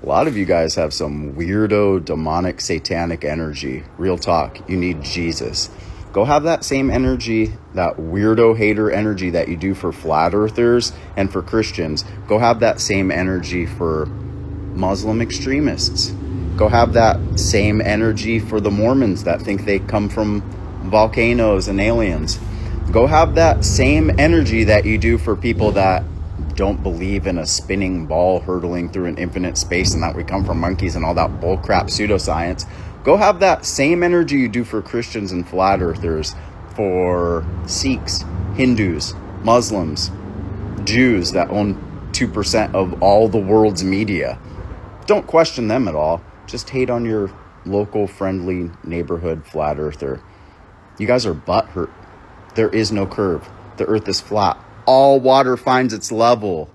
A lot of you guys have some weirdo, demonic, satanic energy. Real talk. You need Jesus. Go have that same energy, that weirdo hater energy that you do for flat earthers and for Christians. Go have that same energy for Muslim extremists. Go have that same energy for the Mormons that think they come from volcanoes and aliens. Go have that same energy that you do for people that don't believe in a spinning ball hurtling through an infinite space and that we come from monkeys and all that bullcrap pseudoscience. Go have that same energy you do for Christians and flat earthers, for Sikhs, Hindus, Muslims, Jews that own 2% of all the world's media. Don't question them at all. Just hate on your local friendly neighborhood flat earther. You guys are butthurt. There is no curve. The earth is flat. All water finds its level.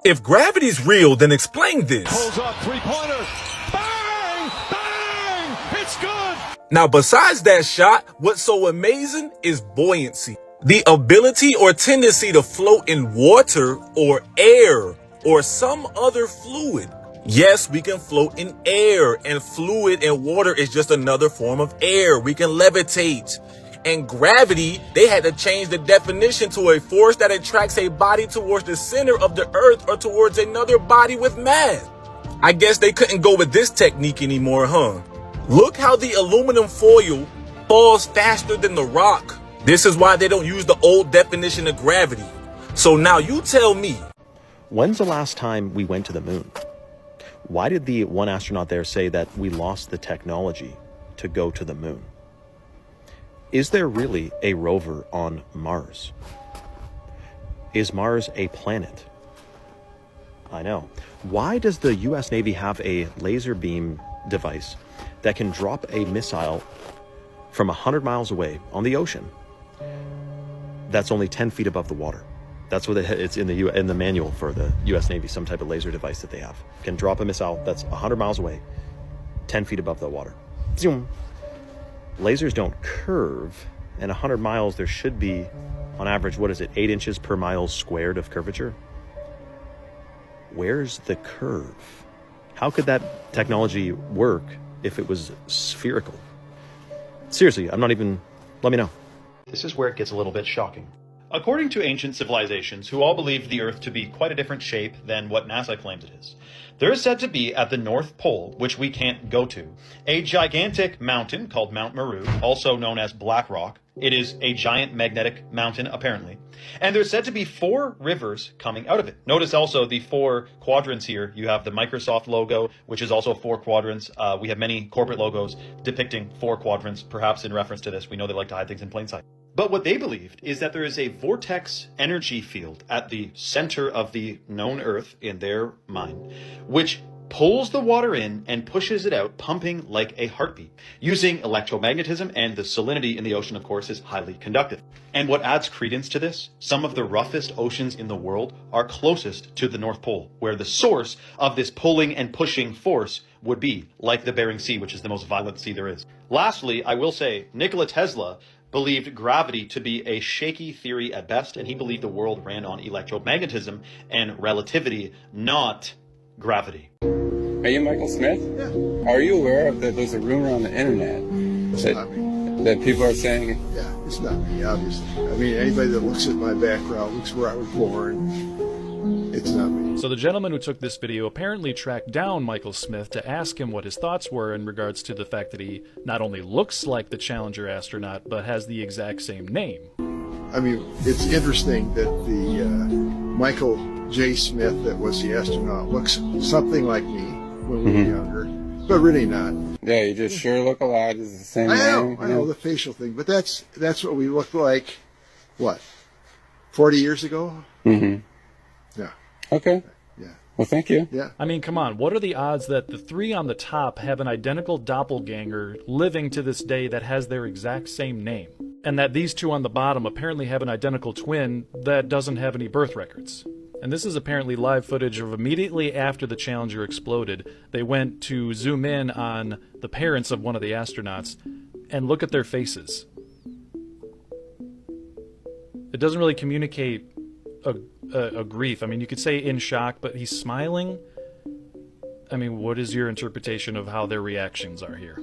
If gravity's real, then explain this. Pulls up, three-pointer. Bang! Bang! It's good! Now, besides that shot, what's so amazing is buoyancy. The ability or tendency to float in water or air or some other fluid. Yes, we can float in air, and fluid and water is just another form of air. We can levitate. And gravity, they had to change the definition to a force that attracts a body towards the center of the earth or towards another body with mass. I guess they couldn't go with this technique anymore, huh? Look how the aluminum foil falls faster than the rock. This is why they don't use the old definition of gravity. So now you tell me. When's the last time we went to the moon? Why did the one astronaut there say that we lost the technology to go to the moon? Is there really a rover on Mars? Is Mars a planet? I know. Why does the US Navy have a laser beam device that can drop a missile from 100 miles away on the ocean that's only 10 feet above the water? That's what it's in the manual for the US Navy, some type of laser device that they have. Can drop a missile that's 100 miles away, 10 feet above the water. Zoom. Lasers don't curve, and 100 miles, there should be, on average, 8 inches per mile squared of curvature? Where's the curve? How could that technology work if it was spherical? Seriously, let me know. This is where it gets a little bit shocking. According to ancient civilizations, who all believed the Earth to be quite a different shape than what NASA claims it is, there is said to be at the North Pole, which we can't go to, a gigantic mountain called Mount Meru, also known as Black Rock. It is a giant magnetic mountain, apparently. And there's said to be 4 rivers coming out of it. Notice also the 4 quadrants here. You have the Microsoft logo, which is also 4 quadrants. We have many corporate logos depicting 4 quadrants, perhaps in reference to this. We know they like to hide things in plain sight. But what they believed is that there is a vortex energy field at the center of the known Earth in their mind, which pulls the water in and pushes it out, pumping like a heartbeat, using electromagnetism, and the salinity in the ocean, of course, is highly conductive. And what adds credence to this, some of the roughest oceans in the world are closest to the North Pole, where the source of this pulling and pushing force would be, like the Bering Sea, which is the most violent sea there is. Lastly, I will say, Nikola Tesla believed gravity to be a shaky theory at best, and he believed the world ran on electromagnetism and relativity, not gravity. Are you Michael Smith? Yeah. Are you aware of that there's a rumor on the internet that people are saying? Yeah, it's not me, obviously. I mean, anybody that looks at my background, looks where I was born, it's not me. So the gentleman who took this video apparently tracked down Michael Smith to ask him what his thoughts were in regards to the fact that he not only looks like the Challenger astronaut, but has the exact same name. I mean, it's interesting that the Michael J. Smith that was the astronaut looks something like me when we were younger, but really not. Yeah, you just sure look alike. It's the same I know the facial thing, but that's what we looked like, 40 years ago? Mm-hmm. Yeah. Okay. Yeah. Well, thank you. Yeah. I mean, come on, what are the odds that the 3 on the top have an identical doppelganger living to this day that has their exact same name? And that these 2 on the bottom apparently have an identical twin that doesn't have any birth records? And this is apparently live footage of immediately after the Challenger exploded. They went to zoom in on the parents of one of the astronauts and look at their faces. It doesn't really communicate a grief. I mean, you could say in shock, but he's smiling. I mean, what is your interpretation of how their reactions are here?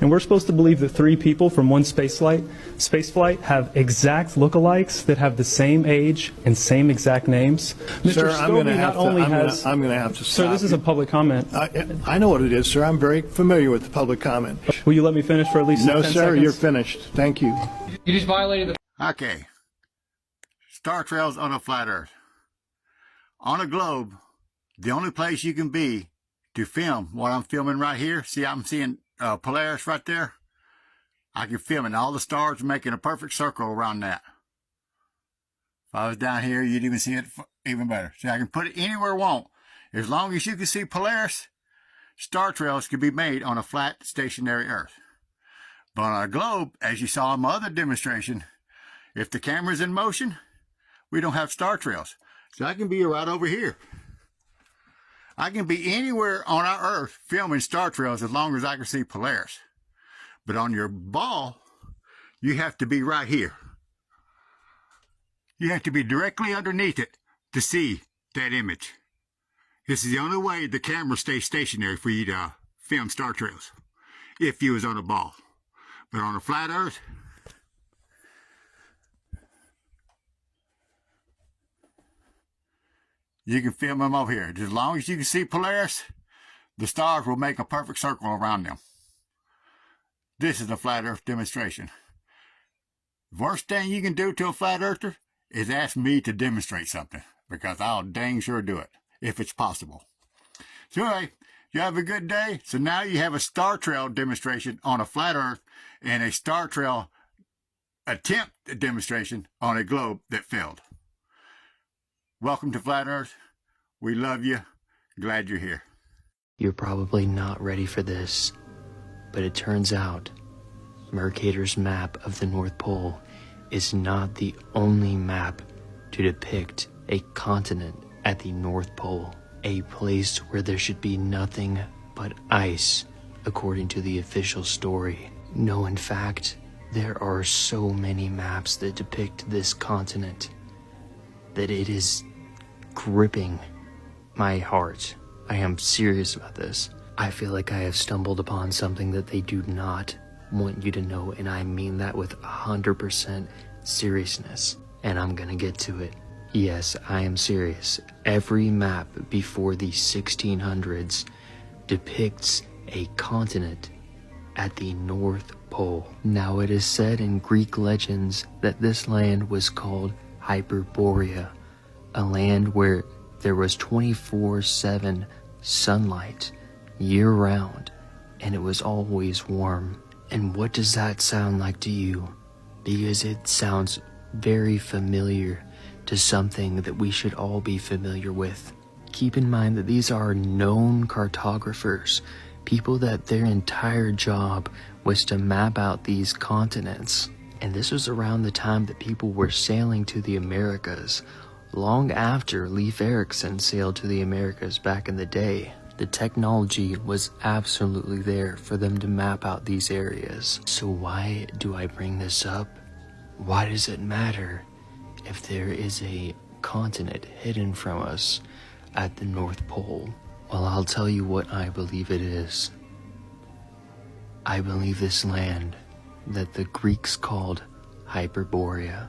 And we're supposed to believe that 3 people from one spaceflight have exact lookalikes that have the same age and same exact names. Sir, Mr. I'm going to Scobie have not only to. has. I'm going to have to Sir, stop. this is a public comment. I know what it is, sir. I'm very familiar with the public comment. Will you let me finish for at least No, 10 sir. seconds? You're finished. Thank you. You just violated the... Okay. Star trails on a flat Earth. On a globe, the only place you can be to film what I'm filming right here. See, I'm seeing Polaris right there. I can film it, and all the stars are making a perfect circle around that. If I was down here, you'd even see it even better. See, I can put it anywhere I want. As long as you can see Polaris, star trails can be made on a flat, stationary Earth. But on a globe, as you saw in my other demonstration, if the camera's in motion, we don't have star trails. So I can be right over here. I can be anywhere on our Earth filming star trails as long as I can see Polaris. But on your ball, you have to be right here. You have to be directly underneath it to see that image. This is the only way the camera stays stationary for you to film star trails, if you was on a ball. But on a flat Earth, you can film them over here. As long as you can see Polaris, the stars will make a perfect circle around them. This is a flat Earth demonstration. The worst thing you can do to a flat earther is ask me to demonstrate something, because I'll dang sure do it, if it's possible. So anyway, you have a good day. So now you have a star trail demonstration on a flat Earth and a star trail attempt demonstration on a globe that failed. Welcome to Flat Earth. We love you. Glad you're here. You're probably not ready for this, but it turns out Mercator's map of the North Pole is not the only map to depict a continent at the North Pole, a place where there should be nothing but ice, according to the official story. No, in fact, there are so many maps that depict this continent that it is gripping my heart. I am serious about this. I feel like I have stumbled upon something that they do not want you to know, and I mean that with 100% seriousness. And I'm gonna get to it. Yes, I am serious. Every map before the 1600s depicts a continent at the North Pole. Now, it is said in Greek legends that this land was called Hyperborea, a land where there was 24/7 sunlight year-round, and it was always warm. And what does that sound like to you? Because it sounds very familiar to something that we should all be familiar with. Keep in mind that these are known cartographers, people that their entire job was to map out these continents. And this was around the time that people were sailing to the Americas, long after Leif Erikson sailed to the Americas back in the day. The technology was absolutely there for them to map out these areas. So why do I bring this up? Why does it matter if there is a continent hidden from us at the North Pole? Well, I'll tell you what I believe it is. I believe this land that the Greeks called Hyperborea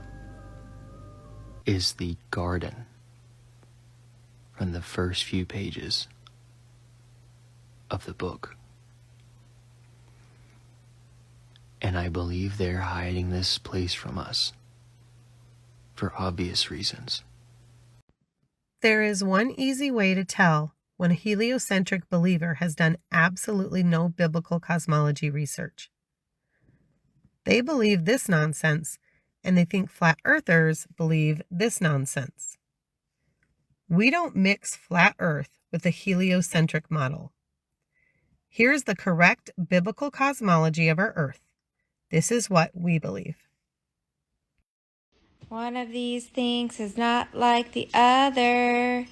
is the garden from the first few pages of the book. And I believe they're hiding this place from us for obvious reasons. There is one easy way to tell when a heliocentric believer has done absolutely no biblical cosmology research. They believe this nonsense, and they think flat earthers believe this nonsense. We don't mix flat earth with a heliocentric model. Here's the correct biblical cosmology of our earth. This is what we believe. One of these things is not like the other.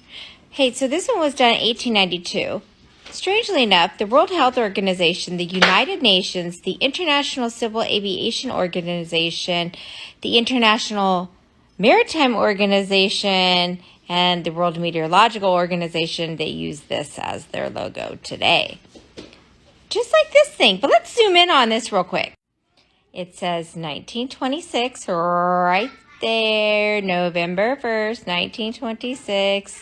Hey, so this one was done in 1892. Strangely enough, the World Health Organization, the United Nations, the International Civil Aviation Organization, the International Maritime Organization, And the World Meteorological Organization, they use this as their logo today. Just like this thing. But let's zoom in on this real quick. It says 1926 right there. November 1st, 1926.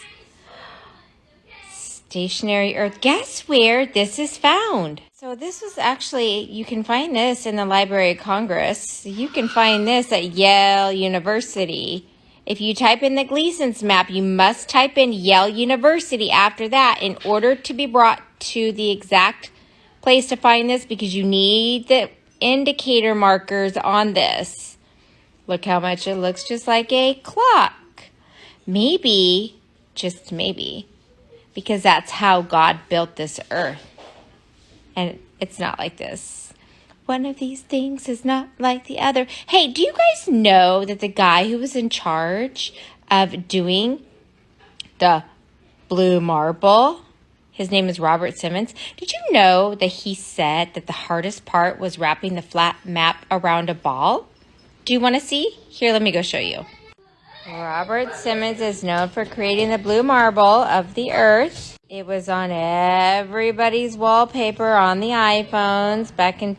Stationary Earth. Guess where this is found? So this was actually, you can find this in the Library of Congress. You can find this at Yale University. If you type in the Gleason's map, you must type in Yale University after that in order to be brought to the exact place to find this, because you need the indicator markers on this. Look how much it looks just like a clock. Maybe, just maybe, because that's how God built this earth. And it's not like this. One of these things is not like the other. Hey, do you guys know that the guy who was in charge of doing the blue marble, his name is Robert Simmons. Did you know that he said that the hardest part was wrapping the flat map around a ball? Do you want to see? Here, let me go show you. Robert Simmons is known for creating the blue marble of the earth. It was on everybody's wallpaper on the iPhones back in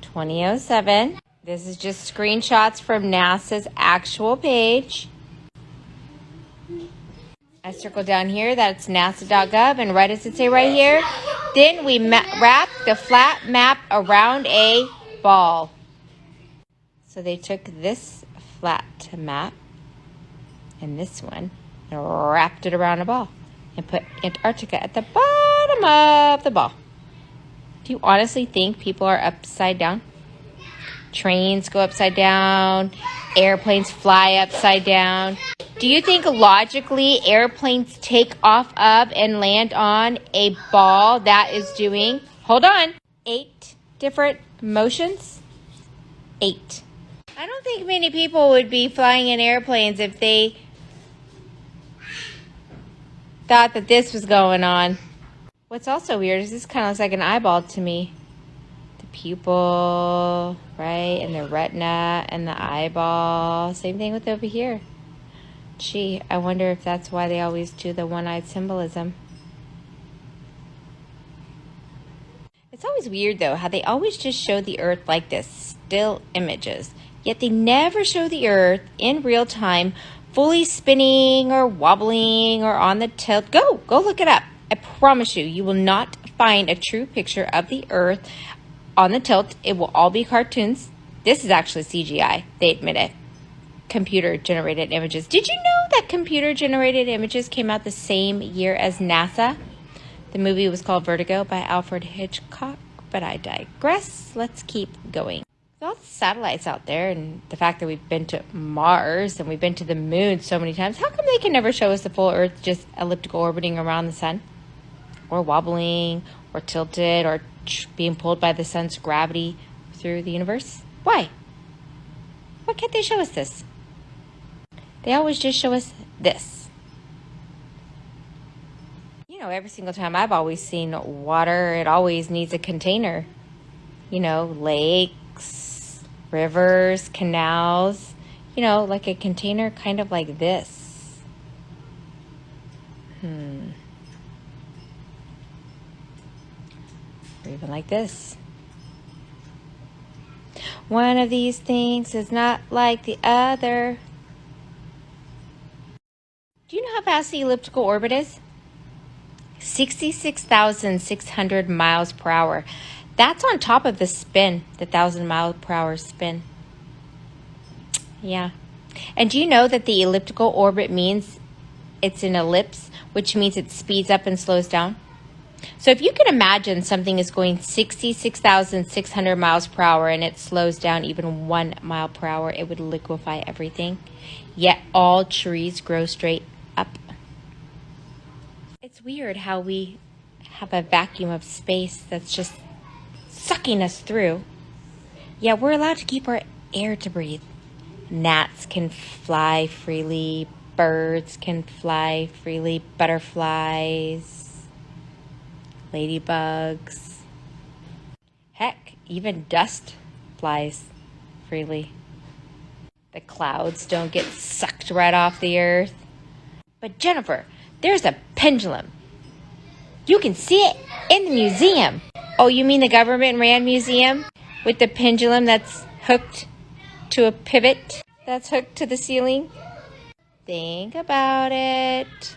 2007. This is just screenshots from NASA's actual page. I circled down here, that's nasa.gov, and right as it say right here, then we wrap the flat map around a ball. So they took this flat map and this one and wrapped it around a ball and put Antarctica at the bottom of the ball. Do you honestly think people are upside down? Trains go upside down, airplanes fly upside down. Do you think logically airplanes take off of and land on a ball that is doing, hold on, 8 different motions? 8. I don't think many people would be flying in airplanes if they thought that this was going on. What's also weird is this kind of looks like an eyeball to me. The pupil, right, and the retina and the eyeball. Same thing with over here. Gee, I wonder if that's why they always do the one-eyed symbolism. It's always weird, though, how they always just show the Earth like this, still images. Yet they never show the Earth in real time, fully spinning or wobbling or on the tilt. Go look it up. I promise you, you will not find a true picture of the Earth on the tilt. It will all be cartoons. This is actually CGI. They admit it. Computer-generated images. Did you know that computer-generated images came out the same year as NASA? The movie was called Vertigo by Alfred Hitchcock, but I digress. Let's keep going. With all the satellites out there and the fact that we've been to Mars and we've been to the moon so many times, how come they can never show us the full Earth just elliptical orbiting around the sun? Or wobbling, or tilted, or being pulled by the sun's gravity through the universe? Why? Why can't they show us this? They always just show us this. You know, every single time I've always seen water, it always needs a container. You know, lakes, rivers, canals. You know, like a container kind of like this. Or even like this. One of these things is not like the other. Do you know how fast the elliptical orbit is? 66,600 miles per hour. That's on top of the spin, the 1,000 mile per hour spin. Yeah. And do you know that the elliptical orbit means it's an ellipse, which means it speeds up and slows down? So if you can imagine something is going 66,600 miles per hour and it slows down even 1 mile per hour, it would liquefy everything. Yet all trees grow straight up. It's weird how we have a vacuum of space that's just sucking us through. Yeah, we're allowed to keep our air to breathe. Gnats can fly freely. Birds can fly freely. Butterflies. Ladybugs. Heck, even dust flies freely. The clouds don't get sucked right off the earth. But Jennifer, there's a pendulum. You can see it in the museum. Oh, you mean the government-ran museum? With the pendulum that's hooked to a pivot that's hooked to the ceiling? Think about it.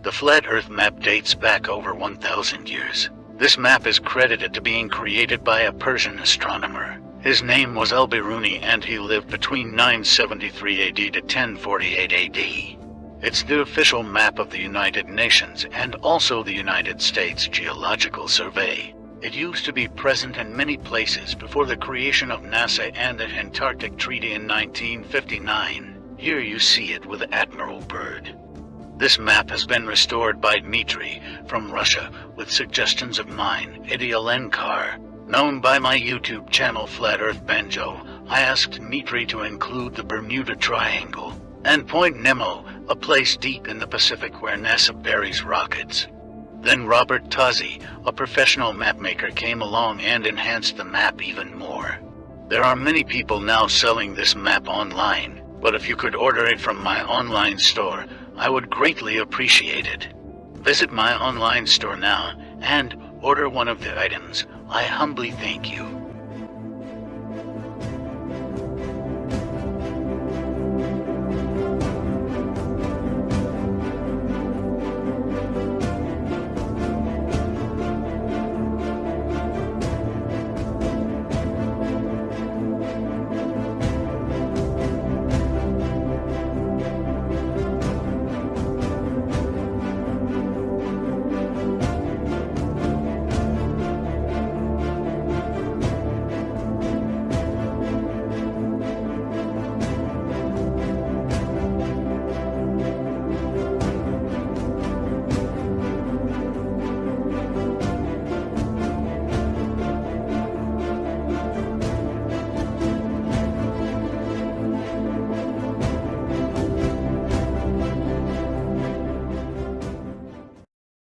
The Flat Earth map dates back over 1,000 years. This map is credited to being created by a Persian astronomer. His name was Al-Biruni and he lived between 973 AD to 1048 AD. It's the official map of the United Nations and also the United States Geological Survey. It used to be present in many places before the creation of NASA and the Antarctic Treaty in 1959. Here you see it with Admiral Byrd. This map has been restored by Dmitry from Russia with suggestions of mine, Idia Lenkar. Known by my YouTube channel Flat Earth Banjo, I asked Dmitry to include the Bermuda Triangle and Point Nemo, a place deep in the Pacific where NASA buries rockets. Then Robert Tozzi, a professional mapmaker, came along and enhanced the map even more. There are many people now selling this map online, but if you could order it from my online store, I would greatly appreciate it. Visit my online store now and order one of the items. I humbly thank you.